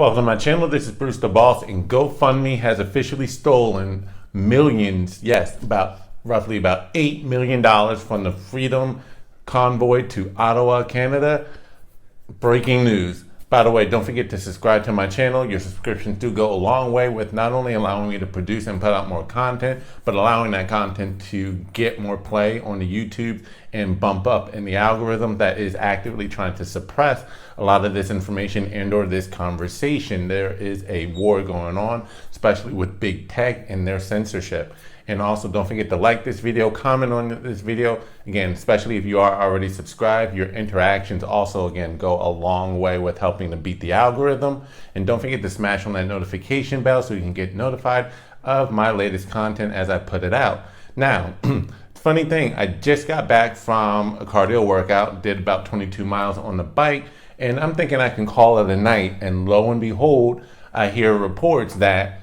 Welcome to my channel. This is Bruce the Boss, and GoFundMe has officially stolen millions, yes, roughly about $8 million from the Freedom Convoy to Ottawa, Canada. Breaking news. By the way, don't forget to subscribe to my channel. Your subscriptions do go a long way with not only allowing me to produce and put out more content, but allowing that content to get more play on the YouTube and bump up in the algorithm that is actively trying to suppress a lot of this information and or this conversation. There is a war going on, especially with big tech and their censorship. And also don't forget to like this video, comment on this video. Again, especially if you are already subscribed, your interactions also, again, go a long way with helping to beat the algorithm. And don't forget to smash on that notification bell so you can get notified of my latest content as I put it out. Now, funny thing, I just got back from a cardio workout, did about 22 miles on the bike, and I'm thinking I can call it a night. And lo and behold, I hear reports that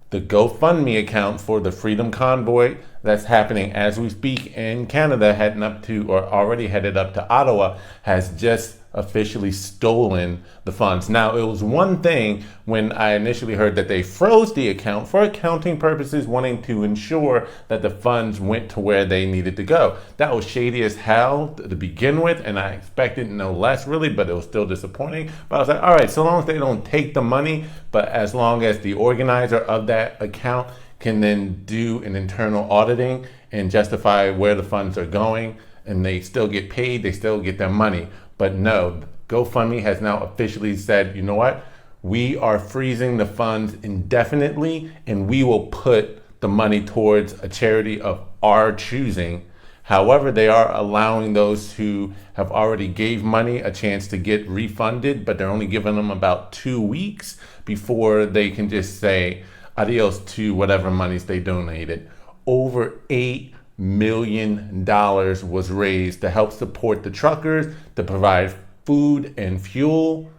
the GoFundMe account for the Freedom Convoy that's happening as we speak in Canada, heading up to, or already headed up to Ottawa, has just officially stolen the funds. Now, it was one thing when I initially heard that they froze the account for accounting purposes, wanting to ensure that the funds went to where they needed to go. That was shady as hell to begin with, and I expected no less really, but it was still disappointing. But I was like, all right, so long as they don't take the money, but as long as the organizer of that account can then do an internal auditing and justify where the funds are going, and they still get paid, they still get their money. But no, GoFundMe has now officially said, you know what? We are freezing the funds indefinitely, and we will put the money towards a charity of our choosing. However, they are allowing those who have already gave money a chance to get refunded, but they're only giving them about 2 weeks before they can just say adios to whatever monies they donated. Over $8 million was raised to help support the truckers, to provide food and fuel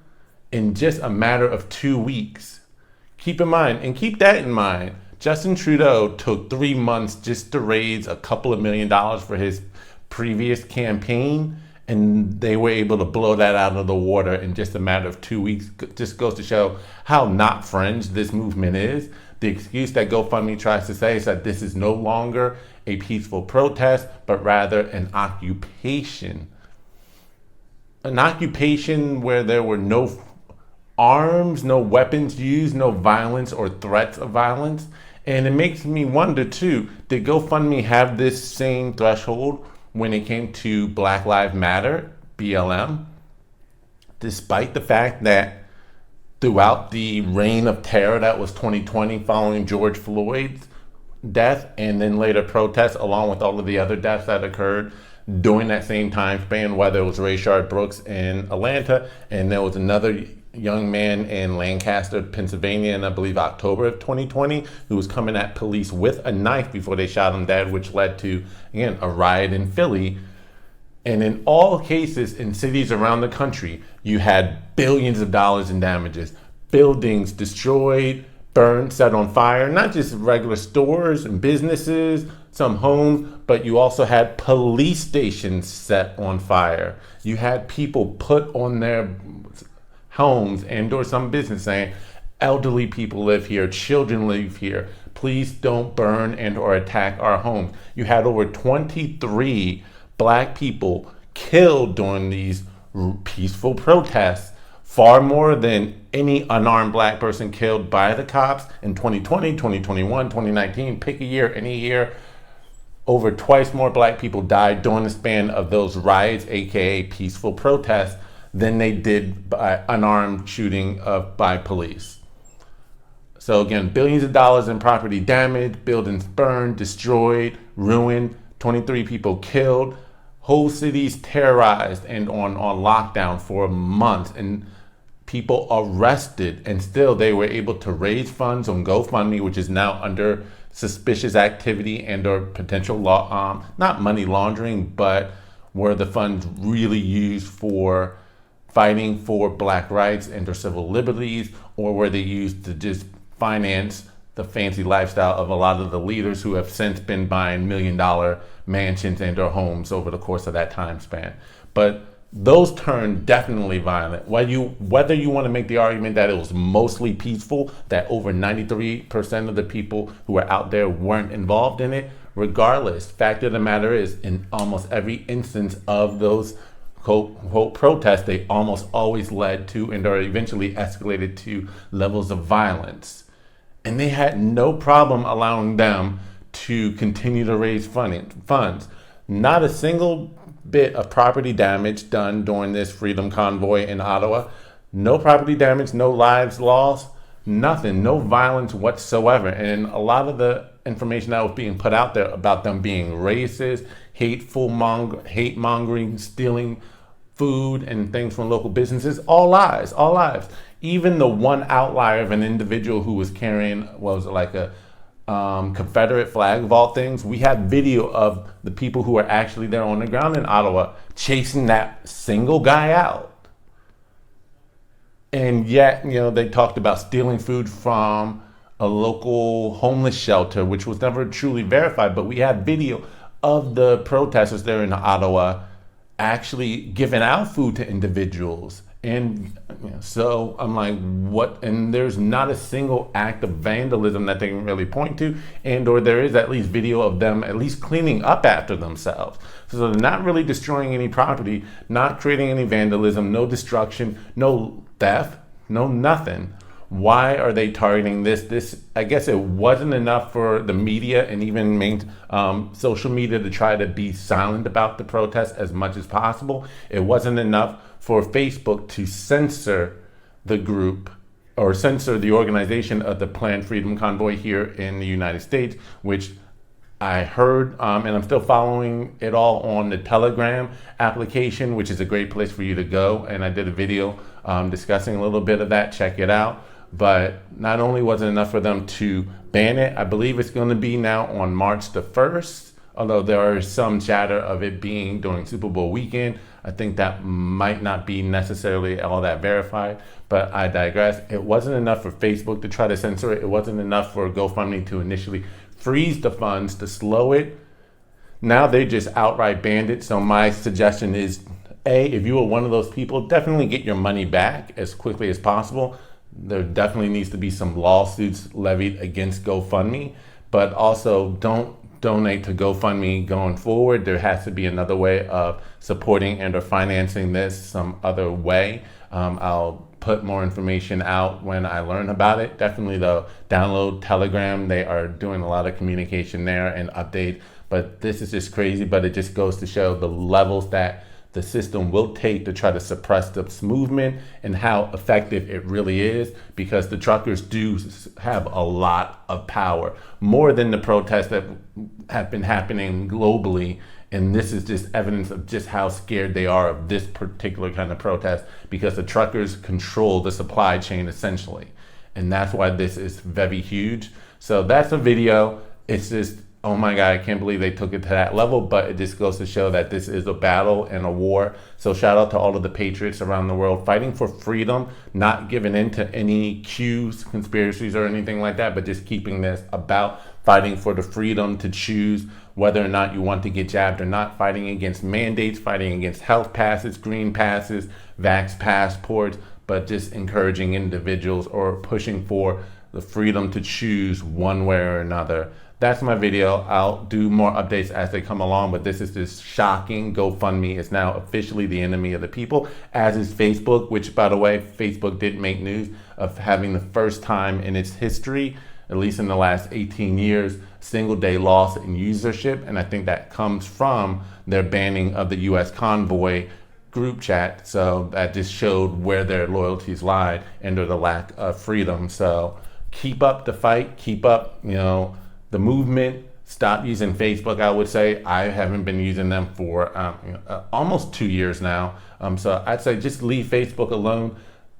in just a matter of 2 weeks. Keep in mind, and keep that in mind, Justin Trudeau took 3 months just to raise a couple of $1 million for his previous campaign, and they were able to blow that out of the water in just a matter of 2 weeks. Just goes to show how not friends this movement is. The excuse that GoFundMe tries to say is that this is no longer a peaceful protest, but rather an occupation. An occupation where there were no arms, no weapons used, no violence or threats of violence. And it makes me wonder too, did GoFundMe have this same threshold when it came to Black Lives Matter, BLM? Despite the fact that throughout the reign of terror that was 2020 following George Floyd's death, and then later protests along with all of the other deaths that occurred during that same time span, whether it was Rayshard Brooks in Atlanta, and there was another young man in Lancaster, Pennsylvania, in I believe October of 2020, who was coming at police with a knife before they shot him dead, which led to, again, a riot in Philly. And in all cases in cities around the country, you had billions of dollars in damages, buildings destroyed, burned, set on fire, not just regular stores and businesses, some homes, but you also had police stations set on fire. You had people put on their homes and or some business saying, elderly people live here, children live here, please don't burn and or attack our homes. You had over 23 Black people killed during these peaceful protests, far more than any unarmed Black person killed by the cops in 2020, 2021, 2019, pick a year, any year. Over twice more Black people died during the span of those riots, aka peaceful protests, than they did by unarmed shooting by police. So again, billions of dollars in property damage, buildings burned, destroyed, ruined, 23 people killed, whole cities terrorized and on lockdown for months, and people arrested, and still they were able to raise funds on GoFundMe, which is now under suspicious activity and or potential law, not money laundering, but were the funds really used for fighting for Black rights and or civil liberties, or were they used to just finance the fancy lifestyle of a lot of the leaders who have since been buying $1 million mansions and or homes over the course of that time span? But those turned definitely violent. Whether you want to make the argument that it was mostly peaceful, that over 93% of the people who were out there weren't involved in it, regardless, fact of the matter is, in almost every instance of those quote protests, they almost always led to and are eventually escalated to levels of violence. And they had no problem allowing them to continue to raise funds. Not a single bit of property damage done during this Freedom Convoy in Ottawa. No property damage, no lives lost, nothing, no violence whatsoever. And a lot of the information that was being put out there about them being racist, hate mongering, stealing food and things from local businesses, all lies, all lies. Even the one outlier of an individual who was carrying, what was it, like a Confederate flag of all things, we have video of the people who are actually there on the ground in Ottawa chasing that single guy out. And yet, they talked about stealing food from a local homeless shelter, which was never truly verified, but we have video of the protesters there in Ottawa actually giving out food to individuals. And so I'm like, what? And there's not a single act of vandalism that they can really point to, or there is at least video of them at least cleaning up after themselves. So they're not really destroying any property, not creating any vandalism, no destruction, no theft, no nothing. Why are they targeting this? I guess it wasn't enough for the media and even social media to try to be silent about the protest as much as possible. It wasn't enough for Facebook to censor the group or censor the organization of the planned Freedom Convoy here in the United States, which I heard, and I'm still following it all on the Telegram application, which is a great place for you to go. And I did a video discussing a little bit of that. Check it out. But not only was it enough for them to ban it, I believe it's going to be now on March the 1st, although there is some chatter of it being during Super Bowl weekend. I think that might not be necessarily all that verified, but I digress. It wasn't enough for Facebook to try to censor it. It wasn't enough for GoFundMe to initially freeze the funds to slow it. Now they just outright banned it. So my suggestion is, if you were one of those people, definitely get your money back as quickly as possible. There definitely needs to be some lawsuits levied against GoFundMe, but also don't donate to GoFundMe going forward. There has to be another way of supporting and or financing this some other way. I'll put more information out when I learn about it. Definitely though, download Telegram. They are doing a lot of communication there and update, but this is just crazy. But it just goes to show the levels that the system will take to try to suppress this movement and how effective it really is, because the truckers do have a lot of power, more than the protests that have been happening globally. And this is just evidence of just how scared they are of this particular kind of protest, because the truckers control the supply chain essentially. And that's why this is very huge. So that's a video. It's just, oh my God, I can't believe they took it to that level, but it just goes to show that this is a battle and a war. So shout out to all of the patriots around the world fighting for freedom, not giving in to any cues, conspiracies, or anything like that, but just keeping this about fighting for the freedom to choose whether or not you want to get jabbed or not, fighting against mandates, fighting against health passes, green passes, vax passports, but just encouraging individuals or pushing for the freedom to choose one way or another. That's my video. I'll do more updates as they come along, but this is just shocking. GoFundMe is now officially the enemy of the people, as is Facebook, which, by the way, Facebook did make news of having the first time in its history, at least in the last 18 years, single day loss in usership. And I think that comes from their banning of the US Convoy group chat. So that just showed where their loyalties lie and the lack of freedom. So keep up the fight, keep up, the movement. Stop using Facebook, I would say. I haven't been using them for almost 2 years now. So I'd say just leave Facebook alone.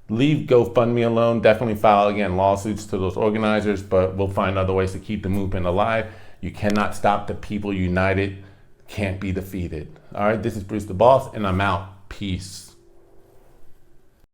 Leave GoFundMe alone. Definitely file, again, lawsuits to those organizers, but we'll find other ways to keep the movement alive. You cannot stop the people united. Can't be defeated. All right, this is Bruce the Boss, and I'm out. Peace.